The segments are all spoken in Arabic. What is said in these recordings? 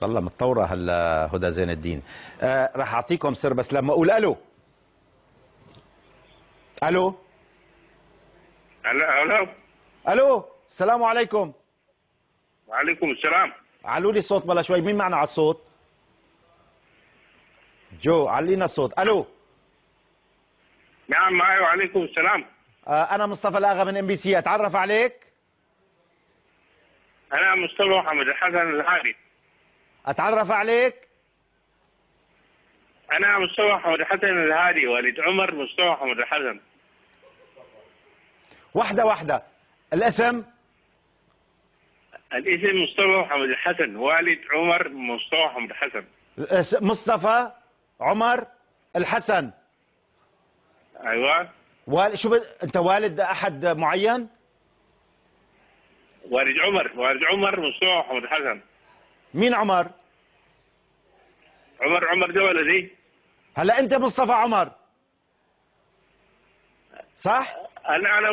شاء الله متطوره هلا هدى زين الدين. راح اعطيكم سر بس لما اقول الو. الو الو الو السلام عليكم. وعليكم السلام. علوا لي الصوت بلا شوي. مين معنا على الصوت؟ جو علينا الصوت. الو. نعم معي وعليكم السلام. انا مصطفى الاغا من ام بي سي. اتعرف عليك؟ انا مصطفى محمد الحسن الهادي. اتعرف عليك؟ انا مصطفى محمد الحسن الهادي والد عمر مصطفى محمد الحسن. واحدة الاسم؟ الاسم مصطفى محمد الحسن والد عمر مصطفى محمد الحسن. مصطفى عمر الحسن. ايوه. انت والد احد معين؟ والد عمر مصطفى محمد الحسن. مين عمر؟ عمر ده ولدي. هلا انت مصطفى عمر صح؟ انا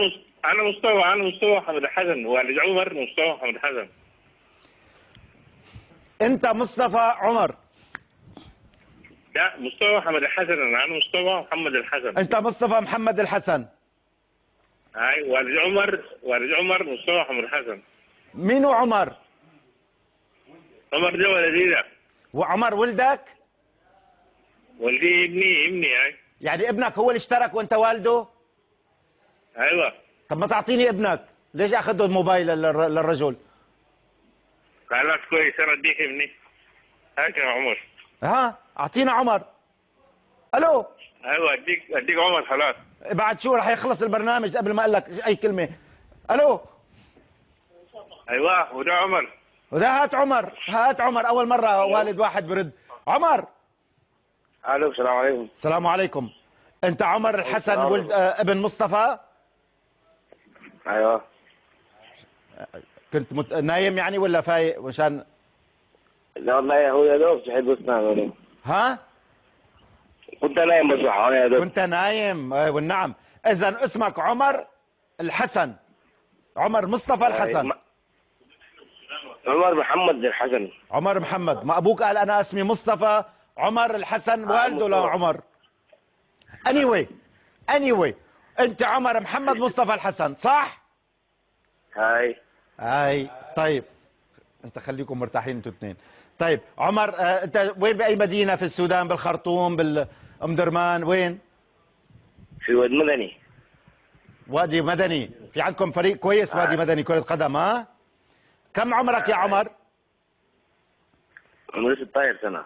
مصطفى محمد الحسن والد عمر مصطفى محمد الحسن. انت مصطفى عمر؟ لا مصطفى محمد الحسن. انا مصطفى محمد الحسن. انت مصطفى محمد الحسن. اي والد عمر مصطفى محمد الحسن. مين هو عمر؟ عمر ده ولدي ده. وعمر ولدك؟ ولدي ابني اي. يعني ابنك هو اللي اشترك وانت والده؟ ايوه. طب ما تعطيني ابنك، ليش اخذوا الموبايل للرجل؟ خلاص كويس انا اديك ابني. هاك يا عمر. ها اعطينا عمر. الو. ايوه اديك عمر خلاص. بعد شو رح يخلص البرنامج قبل ما اقول لك اي كلمه. الو. ايوه وده عمر. وده هات عمر اول مره والد واحد برد. عمر. الو السلام عليكم. السلام عليكم. انت عمر الحسن ولد ابن مصطفى؟ ايوه. كنت نايم يعني ولا فايق مشان؟ لا والله هو يا دوب صحيت بس نايم. ها؟ كنت نايم بس يا دوب. كنت نايم والنعم. اذا اسمك عمر الحسن. عمر مصطفى الحسن. عمر محمد الحسن. عمر محمد. ما ابوك قال انا اسمي مصطفى عمر الحسن والده لعمر. anyway انت عمر محمد مصطفى الحسن صح؟ هاي طيب انت خليكم مرتاحين انتوا اثنين. طيب عمر انت وين باي مدينه في السودان؟ بالخرطوم بالام درمان وين؟ في وادي مدني. وادي مدني. في عندكم فريق كويس وادي مدني كرة قدم ها؟ كم عمرك يا عمر؟ عمري 16 سنة.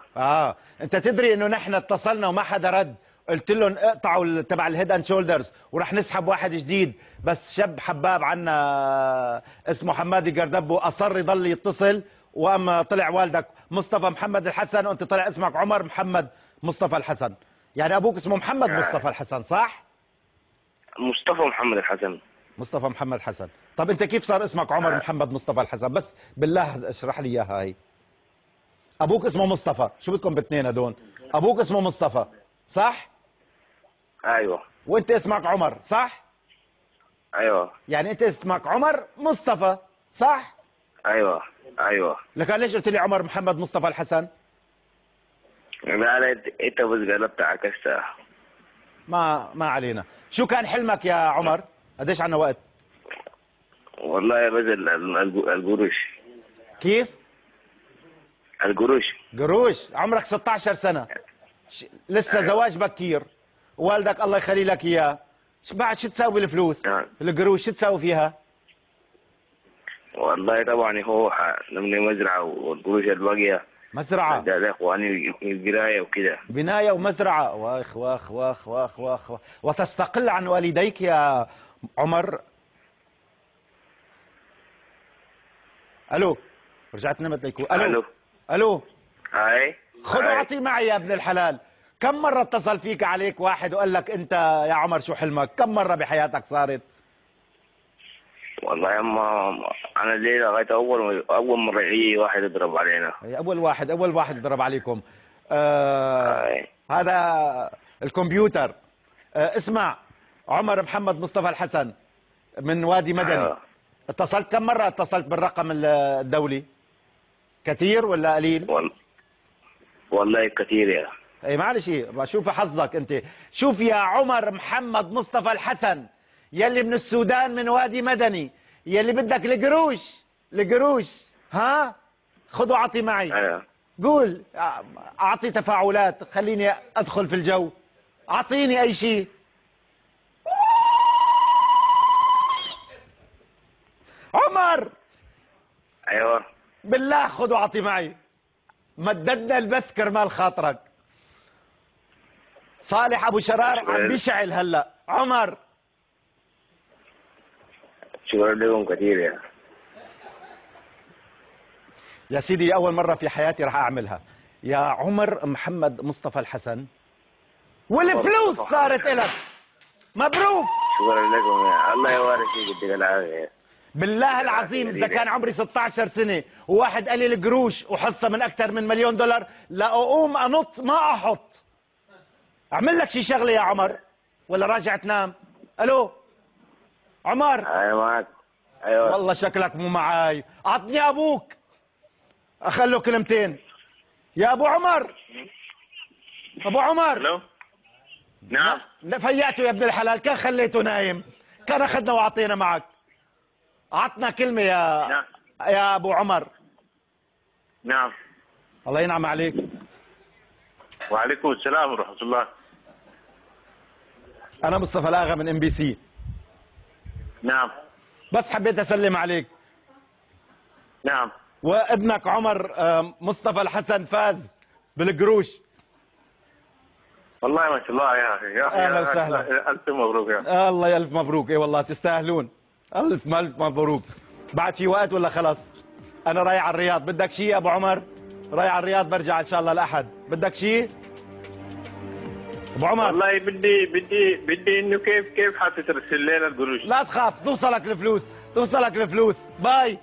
انت تدري انه نحن اتصلنا وما حدا رد، قلت لهم اقطعوا تبع الهيد اند شولدرز ورح نسحب واحد جديد، بس شاب حباب عنا اسمه حمادي قردبو اصر يضل يتصل، واما طلع والدك مصطفى محمد الحسن وانت طلع اسمك عمر محمد مصطفى الحسن، يعني ابوك اسمه محمد مصطفى الحسن صح؟ مصطفى محمد الحسن. مصطفى محمد حسن. طب انت كيف صار اسمك عمر محمد مصطفى الحسن؟ بس بالله اشرح لي اياها هي. ابوك اسمه مصطفى، شو بدكم باثنين هدول؟ ابوك اسمه مصطفى صح؟ ايوه. وانت اسمك عمر صح؟ ايوه. يعني انت اسمك عمر مصطفى صح؟ ايوه. لكن ليش قلت لي عمر محمد مصطفى الحسن؟ لا انت بس قلبت عكستها. ما علينا. شو كان حلمك يا عمر؟ قديش عنا وقت؟ والله بس القروش. كيف؟ القروش. عمرك 16 سنة لسه زواج بكير، والدك الله يخلي لك اياه، بعد شو تساوي الفلوس؟ القروش شو تساوي فيها؟ والله طبعا هو نبني مزرعة والقروش الباقية مزرعة لاخواني القراية وكذا. بناية ومزرعة. واخ واخ واخ واخ واخ وتستقل عن والديك يا عمر. الو رجعت نمت ليكو. الو هاي خذ اعطي معي يا ابن الحلال. كم مرة اتصل فيك عليك واحد وقال لك انت يا عمر شو حلمك؟ كم مرة بحياتك صارت؟ والله اما انا ليه لغايه اول مره يجي واحد يضرب علينا. اول واحد يضرب عليكم. هذا الكمبيوتر. اسمع عمر محمد مصطفى الحسن من وادي مدني. اتصلت كم مرة؟ اتصلت بالرقم الدولي كثير ولا قليل؟ والله كثير يا. اي معلش، شوف حظك انت. شوف يا عمر محمد مصطفى الحسن، يلي من السودان من وادي مدني، يلي بدك القروش القروش، ها خذ واعطي معي. ايوه. قول، اعطي تفاعلات، خليني ادخل في الجو، اعطيني اي شيء. عمر ايوه. بالله خذ واعطي معي، مددنا البث كرمال خاطرك. صالح ابو شرار عم بيشعل هلا. عمر شكرا لكم كثير يا سيدي، اول مره في حياتي راح اعملها. يا عمر محمد مصطفى الحسن، والفلوس صارت لك. مبروك. شكرا لكم يا الله يبارك فيك، يديك العافيه. بالله العظيم اذا كان عمري 16 سنه وواحد قال لي القروش وحصه من اكثر من $1,000,000 لا اقوم انط ما احط. اعمل لك شي شغله يا عمر ولا راجع تنام؟ الو عمر. ايوه معك. ايوه والله شكلك مو معاي. اعطني ابوك اخلو كلمتين. يا ابو عمر، ابو عمر. الو. نعم. فيأته يا ابن الحلال، كان خليته نايم، كان اخذنا واعطينا معك. عطنا كلمه يا نعم. يا ابو عمر. نعم. الله ينعم عليك. وعليكم السلام ورحمه الله. انا مصطفى الاغا من MBC. نعم. بس حبيت اسلم عليك. نعم. وابنك عمر مصطفى الحسن فاز بالقروش. والله ما شاء الله يا اخي، يا اخي أهلا وسهلا. الف مبروك يا أخي. الله الف مبروك. اي والله تستاهلون. الف مبروك. بعد في وقت ولا خلص؟ انا رايح على الرياض. بدك شيء يا ابو عمر؟ رايح على الرياض، برجع ان شاء الله الاحد. بدك شيء ابو عمر؟ والله بدي انه كيف حتترسل لنا القروش. لا تخاف، توصلك الفلوس، توصلك الفلوس. باي.